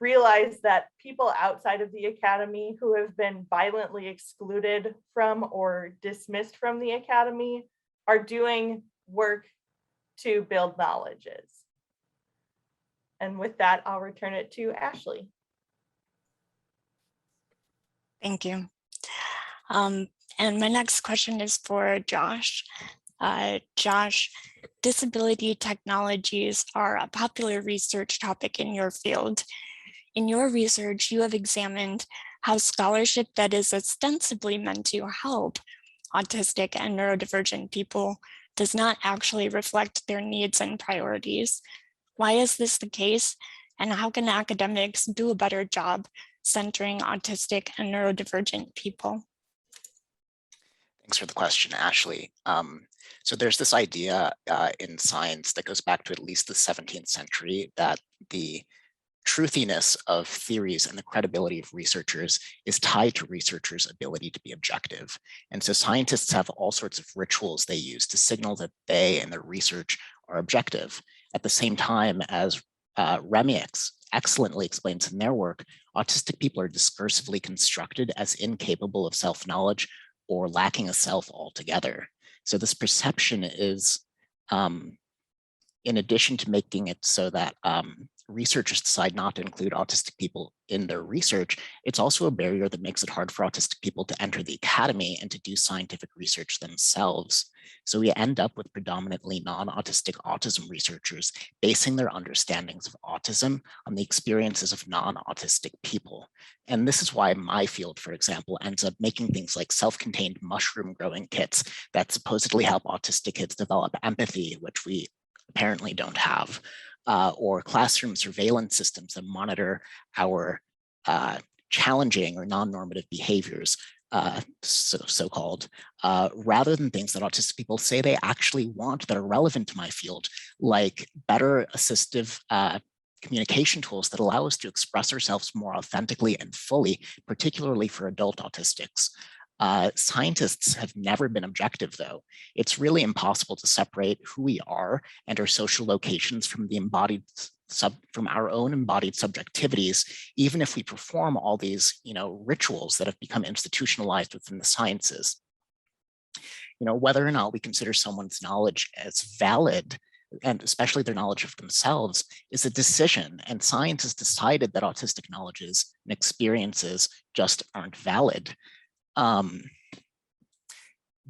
realize that people outside of the academy who have been violently excluded from or dismissed from the academy are doing work to build knowledges. And with that, I'll return it to Ashley. Thank you. And my next question is for Josh. Josh, disability technologies are a popular research topic in your field. In your research, you have examined how scholarship that is ostensibly meant to help autistic and neurodivergent people does not actually reflect their needs and priorities. Why is this the case? And how can academics do a better job centering autistic and neurodivergent people? Thanks for the question, Ashley. So there's this idea in science that goes back to at least the 17th century that the truthiness of theories and the credibility of researchers is tied to researchers' ability to be objective. And so scientists have all sorts of rituals they use to signal that they and their research are objective. At the same time, as Remy excellently explains in their work, autistic people are discursively constructed as incapable of self-knowledge or lacking a self altogether. So this perception is, in addition to making it so that researchers decide not to include autistic people in their research, it's also a barrier that makes it hard for autistic people to enter the academy and to do scientific research themselves. So we end up with predominantly non-autistic autism researchers basing their understandings of autism on the experiences of non-autistic people. And this is why my field, for example, ends up making things like self-contained mushroom growing kits that supposedly help autistic kids develop empathy, which we apparently don't have, or classroom surveillance systems that monitor our challenging or non-normative behaviors, so-called, rather than things that autistic people say they actually want that are relevant to my field, like better assistive communication tools that allow us to express ourselves more authentically and fully, particularly for adult autistics. Scientists have never been objective, though. It's really impossible to separate who we are and our social locations from the embodied from our own embodied subjectivities, even if we perform all these, rituals that have become institutionalized within the sciences. Whether or not we consider someone's knowledge as valid and especially their knowledge of themselves, is a decision. And science has decided that autistic knowledges and experiences just aren't valid.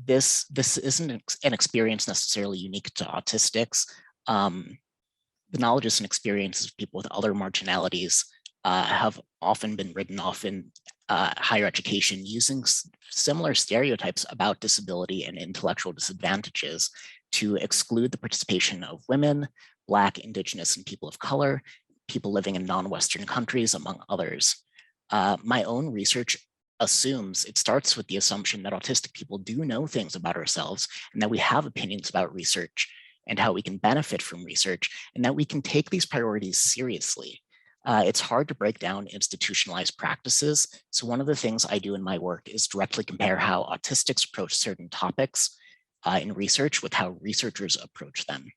This isn't an experience necessarily unique to autistics. The knowledges and experiences of people with other marginalities have often been written off in higher education using similar stereotypes about disability and intellectual disadvantages to exclude the participation of women, Black, Indigenous, and people of color, people living in non-Western countries, among others. My own research assumes, it starts with the assumption that autistic people do know things about ourselves and that we have opinions about research and how we can benefit from research, and that we can take these priorities seriously. It's hard to break down institutionalized practices. So one of the things I do in my work is directly compare how autistics approach certain topics in research with how researchers approach them.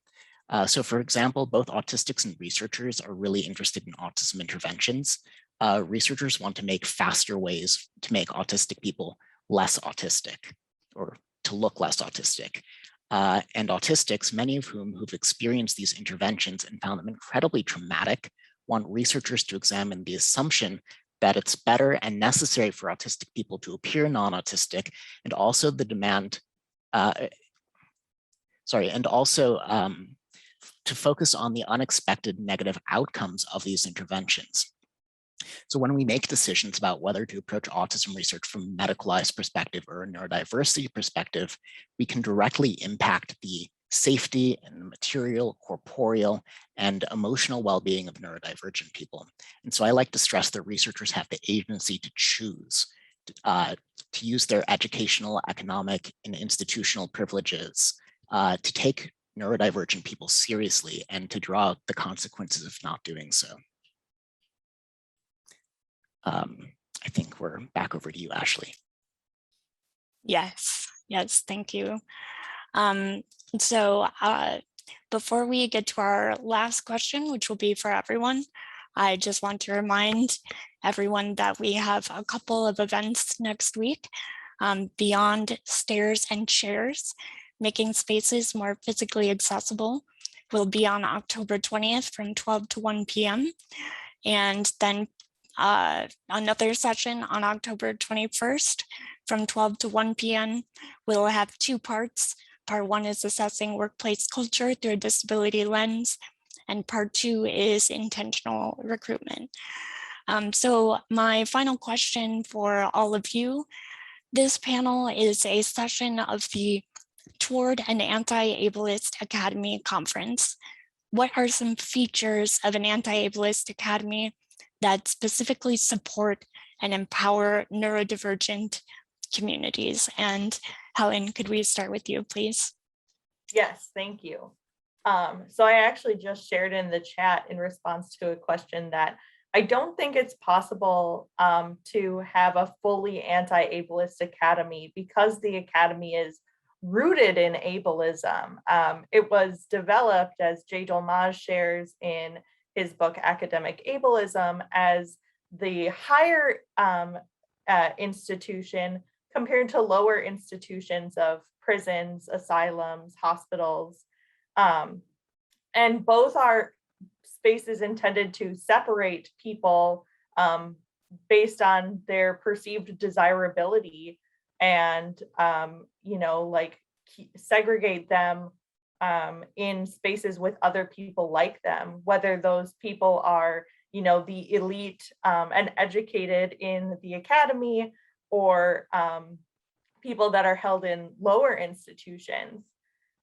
So for example, both autistics and researchers are really interested in autism interventions. Researchers want to make faster ways to make autistic people less autistic, or to look less autistic. And autistics, many of whom who've experienced these interventions and found them incredibly traumatic, want researchers to examine the assumption that it's better and necessary for autistic people to appear non-autistic, and also the demand, and also to focus on the unexpected negative outcomes of these interventions. So when we make decisions about whether to approach autism research from a medicalized perspective or a neurodiversity perspective, we can directly impact the safety and material, corporeal, and emotional well-being of neurodivergent people. And so I like to stress that researchers have the agency to choose, to use their educational, economic, and institutional privileges to take neurodivergent people seriously and to draw the consequences of not doing so. I think we're back over to you, Ashley. Yes, thank you. So before we get to our last question, which will be for everyone, I just want to remind everyone that we have a couple of events next week. Beyond Stairs and Chairs, Making Spaces More Physically Accessible, will be on October 20th from 12 to 1 p.m. And then another session on October 21st from 12 to 1 p.m. We'll have two parts. Part one is assessing workplace culture through a disability lens, and part two is intentional recruitment. So my final question for all of you, this panel is a session of the Toward an Anti-Ableist Academy conference. What are some features of an anti-ableist academy that specifically support and empower neurodivergent communities? And Helen, could we start with you, please? Yes, thank you. So I actually just shared in the chat in response to a question that I don't think it's possible to have a fully anti-ableist academy because the academy is rooted in ableism. It was developed, as Jay Dolmaj shares in his book, Academic Ableism, as the higher institution compared to lower institutions of prisons, asylums, hospitals. And both are spaces intended to separate people based on their perceived desirability and, like segregate them in spaces with other people like them, whether those people are, the elite and educated in the academy, or people that are held in lower institutions.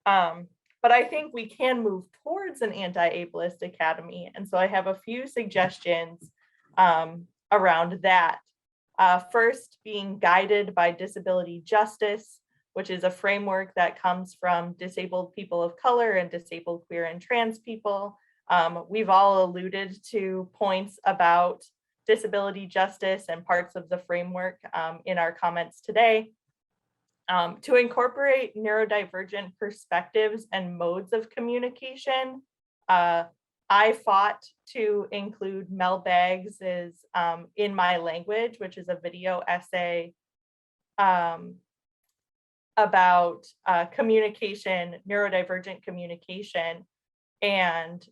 But I think we can move towards an anti-ableist academy. And so I have a few suggestions around that. First, being guided by disability justice, which is a framework that comes from disabled people of color and disabled queer and trans people. We've all alluded to points about disability justice and parts of the framework in our comments today. To incorporate neurodivergent perspectives and modes of communication, I fought to include Mel Baggs's In My Language, which is a video essay about communication, neurodivergent communication, and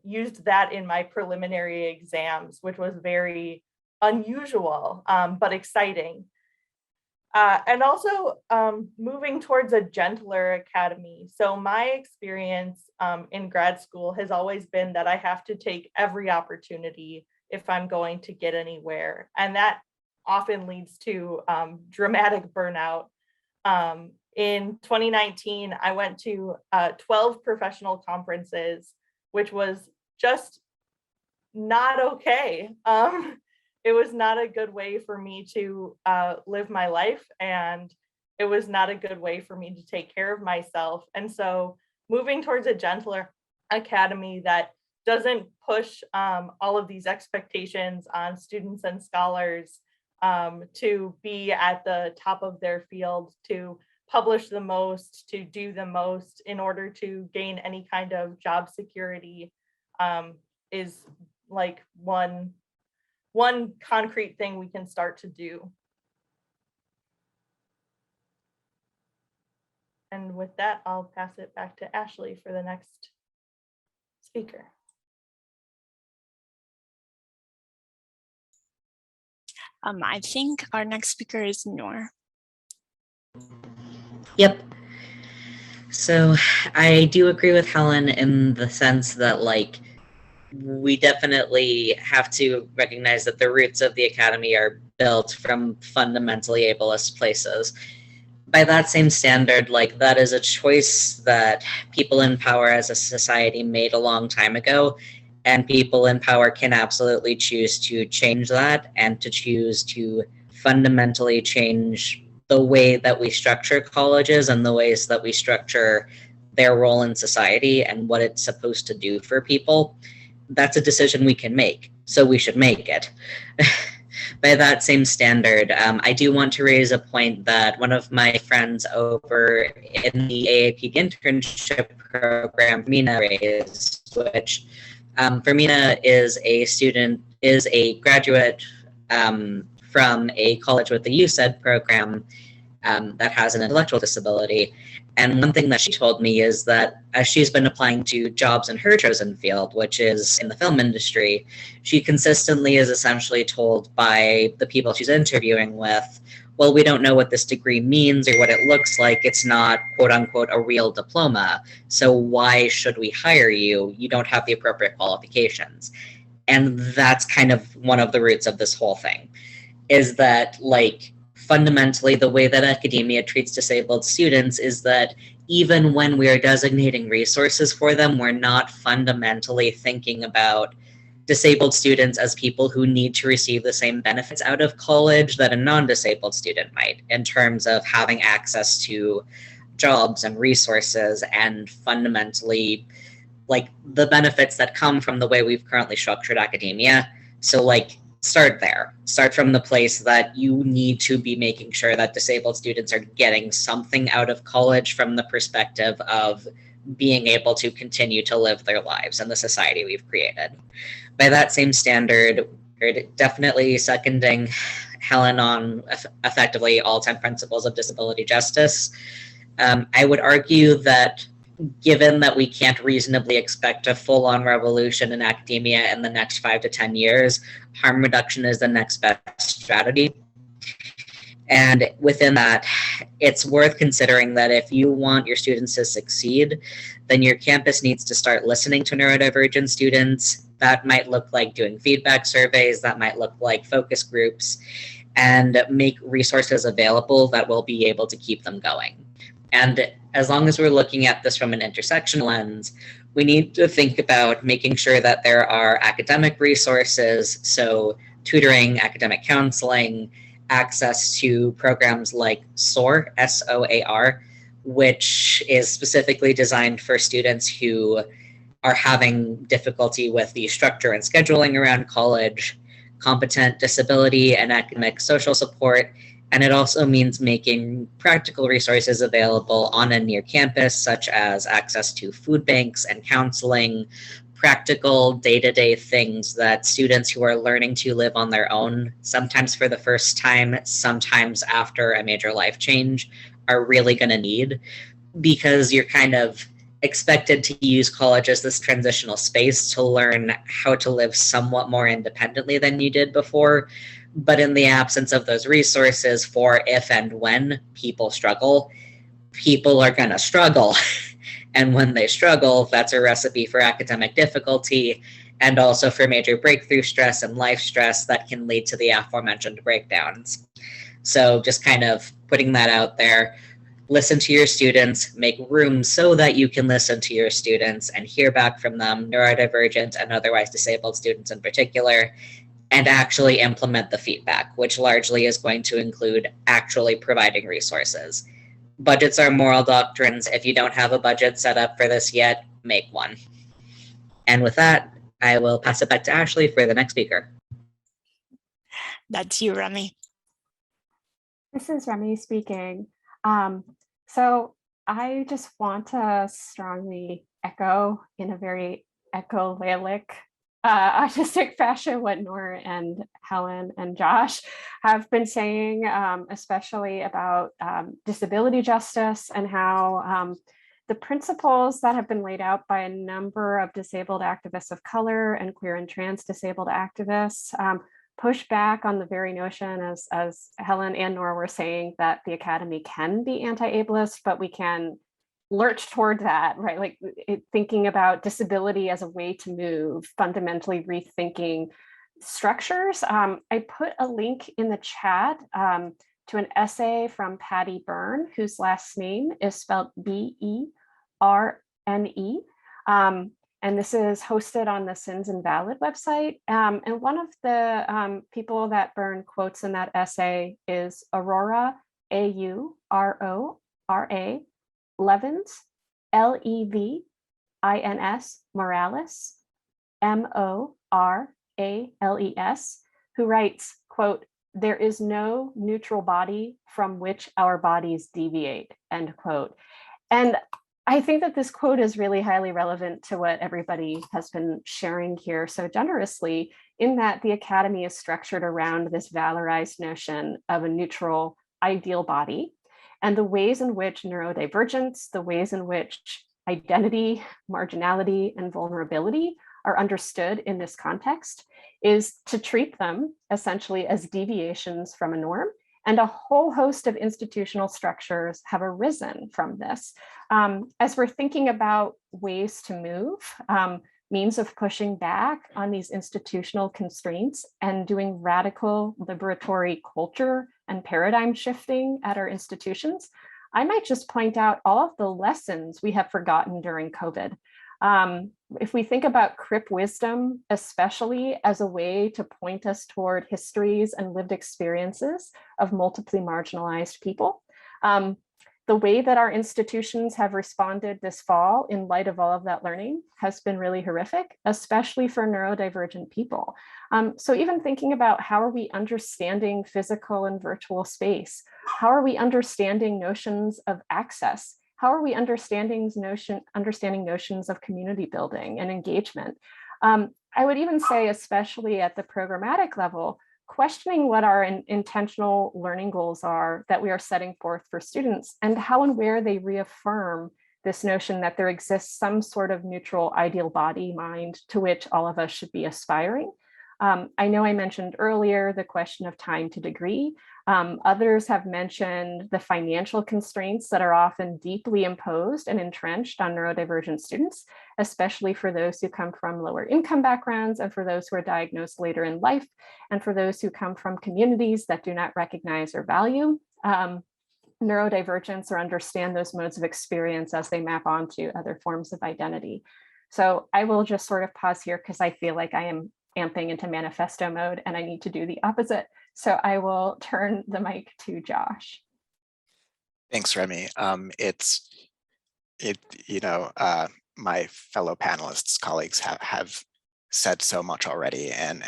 used that in my preliminary exams, which was very unusual, but exciting. And also moving towards a gentler academy. So my experience in grad school has always been that I have to take every opportunity if I'm going to get anywhere. And that often leads to dramatic burnout. In 2019, I went to 12 professional conferences, which was just not okay. It was not a good way for me to live my life, and it was not a good way for me to take care of myself. And so moving towards a gentler academy that doesn't push all of these expectations on students and scholars to be at the top of their field, to publish the most, to do the most in order to gain any kind of job security is like one concrete thing we can start to do. And with that, I'll pass it back to Ashley for the next speaker. I think our next speaker is Noor. Yep. So I do agree with Helen in the sense that, like, we definitely have to recognize that the roots of the academy are built from fundamentally ableist places. By that same standard, like, that is a choice that people in power as a society made a long time ago, and people in power can absolutely choose to change that and to choose to fundamentally change the way that we structure colleges and the ways that we structure their role in society and what it's supposed to do for people. That's a decision we can make, so we should make it. By that same standard, I do want to raise a point that one of my friends over in the AAP internship program, Mina, raised, which Fermina is a graduate from a college with the USED program that has an intellectual disability. And one thing that she told me is that as she's been applying to jobs in her chosen field, which is in the film industry, she consistently is essentially told by the people she's interviewing with, well, we don't know what this degree means or what it looks like. It's not, quote unquote, a real diploma. So why should we hire you? You don't have the appropriate qualifications. And that's kind of one of the roots of this whole thing, is that, like, fundamentally, the way that academia treats disabled students is that even when we are designating resources for them, we're not fundamentally thinking about disabled students as people who need to receive the same benefits out of college that a non-disabled student might, in terms of having access to jobs and resources and fundamentally, like, the benefits that come from the way we've currently structured academia. So, like, start there. Start from the place that you need to be making sure that disabled students are getting something out of college from the perspective of being able to continue to live their lives in the society we've created. By that same standard, we're definitely seconding Helen on effectively all 10 principles of disability justice. I would argue that given that we can't reasonably expect a full-on revolution in academia in the next 5 to 10 years, harm reduction is the next best strategy. And within that, it's worth considering that if you want your students to succeed, then your campus needs to start listening to neurodivergent students. That might look like doing feedback surveys, that might look like focus groups, and make resources available that will be able to keep them going. And as long as we're looking at this from an intersection lens, we need to think about making sure that there are academic resources, so tutoring, academic counseling, access to programs like SOAR, S-O-A-R, which is specifically designed for students who are having difficulty with the structure and scheduling around college, competent disability and academic social support. And it also means making practical resources available on and near campus, such as access to food banks and counseling, practical day-to-day things that students who are learning to live on their own, sometimes for the first time, sometimes after a major life change, are really going to need, because you're kind of expected to use college as this transitional space to learn how to live somewhat more independently than you did before. But in the absence of those resources for if and when people struggle, people are going to struggle. And when they struggle, that's a recipe for academic difficulty and also for major breakthrough stress and life stress that can lead to the aforementioned breakdowns. So just kind of putting that out there. Listen to your students, make room so that you can listen to your students and hear back from them, neurodivergent and otherwise disabled students in particular, and actually implement the feedback, which largely is going to include actually providing resources. Budgets are moral doctrines. If you don't have a budget set up for this yet, make one. And with that, I will pass it back to Ashley for the next speaker. That's you, Remy. This is Remy speaking. So I just want to strongly echo in a very echolalic autistic fashion what Nor and Helen and Josh have been saying, especially about disability justice and how the principles that have been laid out by a number of disabled activists of color and queer and trans disabled activists push back on the very notion, as Helen and Nora were saying, that the Academy can be anti-ableist, but we can lurch toward that, right? Like thinking about disability as a way to move, fundamentally rethinking structures. I put a link in the chat to an essay from Patty Byrne, whose last name is spelled B-E-R-N-E. And this is hosted on the Sins Invalid website. And one of the people that Byrne quotes in that essay is Aurora, A-U-R-O-R-A, Levins, L-E-V-I-N-S, Morales, M-O-R-A-L-E-S, who writes, quote, "There is no neutral body from which our bodies deviate," end quote. And I think that this quote is really highly relevant to what everybody has been sharing here so generously, in that the Academy is structured around this valorized notion of a neutral ideal body, and the ways in which neurodivergence, the ways in which identity, marginality, and vulnerability are understood in this context is to treat them essentially as deviations from a norm. And a whole host of institutional structures have arisen from this. As we're thinking about ways to move, means of pushing back on these institutional constraints and doing radical liberatory culture and paradigm shifting at our institutions, I might just point out all of the lessons we have forgotten during COVID. If we think about crip wisdom, especially as a way to point us toward histories and lived experiences of multiply marginalized people, the way that our institutions have responded this fall in light of all of that learning has been really horrific, especially for neurodivergent people. So even thinking about how are we understanding physical and virtual space? How are we understanding notions of access? How are we understanding notions of community building and engagement? I would even say, especially at the programmatic level, questioning what our intentional learning goals are that we are setting forth for students and how and where they reaffirm this notion that there exists some sort of neutral ideal body mind to which all of us should be aspiring. I know I mentioned earlier the question of time to degree. Others have mentioned the financial constraints that are often deeply imposed and entrenched on neurodivergent students, especially for those who come from lower income backgrounds and for those who are diagnosed later in life, and for those who come from communities that do not recognize or value neurodivergence or understand those modes of experience as they map onto other forms of identity. So I will just sort of pause here because I feel like I am amping into manifesto mode and I need to do the opposite. So I will turn the mic to Josh. Thanks, Remy. My fellow panelists, colleagues have said so much already, and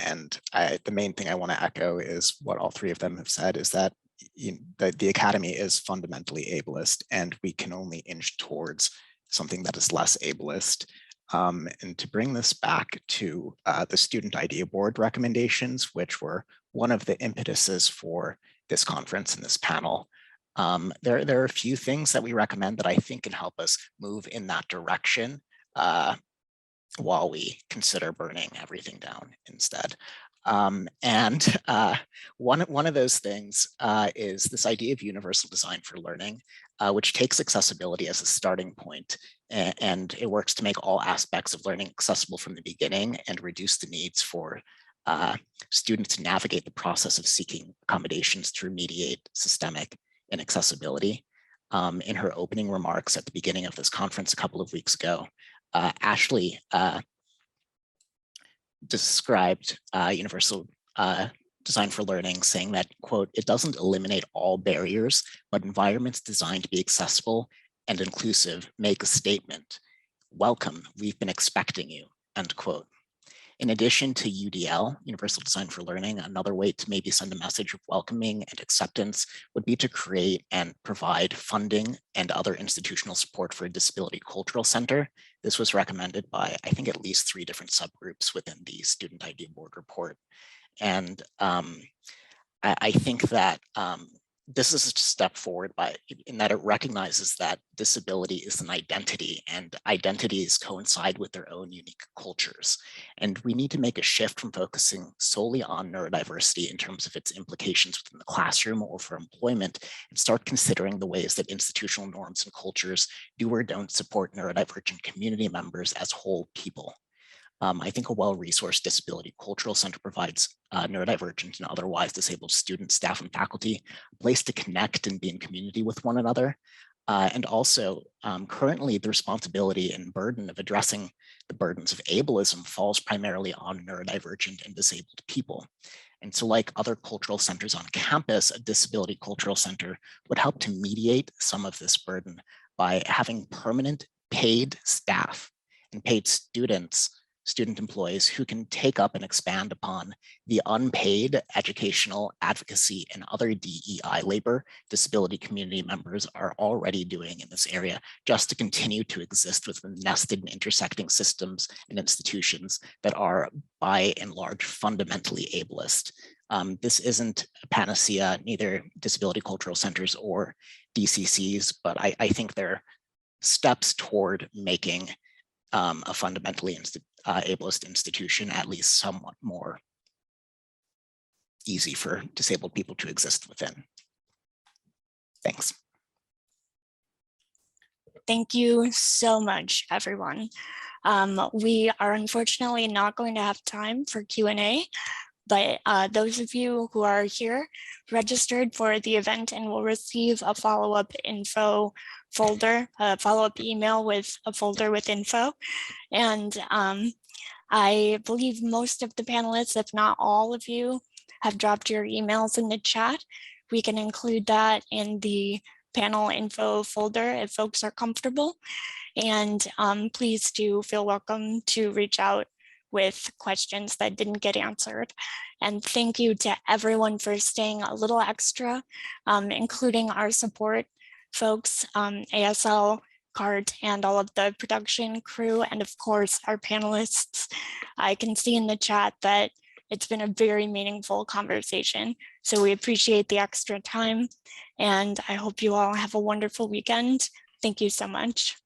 the main thing I want to echo is what all three of them have said, is that the Academy is fundamentally ableist, and we can only inch towards something that is less ableist. And to bring this back to the Student Idea Board recommendations, which were one of the impetuses for this conference and this panel, There are a few things that we recommend that I think can help us move in that direction while we consider burning everything down instead. One of those things is this idea of universal design for learning, which takes accessibility as a starting point, and it works to make all aspects of learning accessible from the beginning and reduce the needs for students to navigate the process of seeking accommodations to remediate systemic inaccessibility. In her opening remarks at the beginning of this conference a couple of weeks ago, Ashley described universal design for learning, saying that, quote, "It doesn't eliminate all barriers, but environments designed to be accessible and inclusive make a statement. Welcome, we've been expecting you," end quote. In addition to UDL, Universal Design for Learning, another way to maybe send a message of welcoming and acceptance would be to create and provide funding and other institutional support for a disability cultural center. This was recommended by, I think, at least 3 different subgroups within the Student Idea Board report. And I think that this is a step forward in that it recognizes that disability is an identity, and identities coincide with their own unique cultures. And we need to make a shift from focusing solely on neurodiversity in terms of its implications within the classroom or for employment, and start considering the ways that institutional norms and cultures do or don't support neurodivergent community members as whole people. I think a well-resourced disability cultural center provides neurodivergent and otherwise disabled students, staff, and faculty a place to connect and be in community with one another. And also, currently, the responsibility and burden of addressing the burdens of ableism falls primarily on neurodivergent and disabled people. And so, like other cultural centers on campus, a disability cultural center would help to mediate some of this burden by having permanent paid staff and paid student employees who can take up and expand upon the unpaid educational advocacy and other DEI labor disability community members are already doing in this area, just to continue to exist within nested and intersecting systems and institutions that are by and large fundamentally ableist. This isn't a panacea, neither disability cultural centers or DCCs, but I think they're steps toward making a fundamentally ableist institution at least somewhat more easy for disabled people to exist within. Thanks. Thank you so much, everyone. We are unfortunately not going to have time for Q&A, but those of you who are here registered for the event and will receive a follow-up info folder, a follow-up email with a folder with info. And I believe most of the panelists, if not all of you, have dropped your emails in the chat. We can include that in the panel info folder if folks are comfortable. And please do feel welcome to reach out with questions that didn't get answered. And thank you to everyone for staying a little extra, including our support folks, ASL, CART, and all of the production crew, and of course, our panelists. I can see in the chat that it's been a very meaningful conversation. So we appreciate the extra time, and I hope you all have a wonderful weekend. Thank you so much.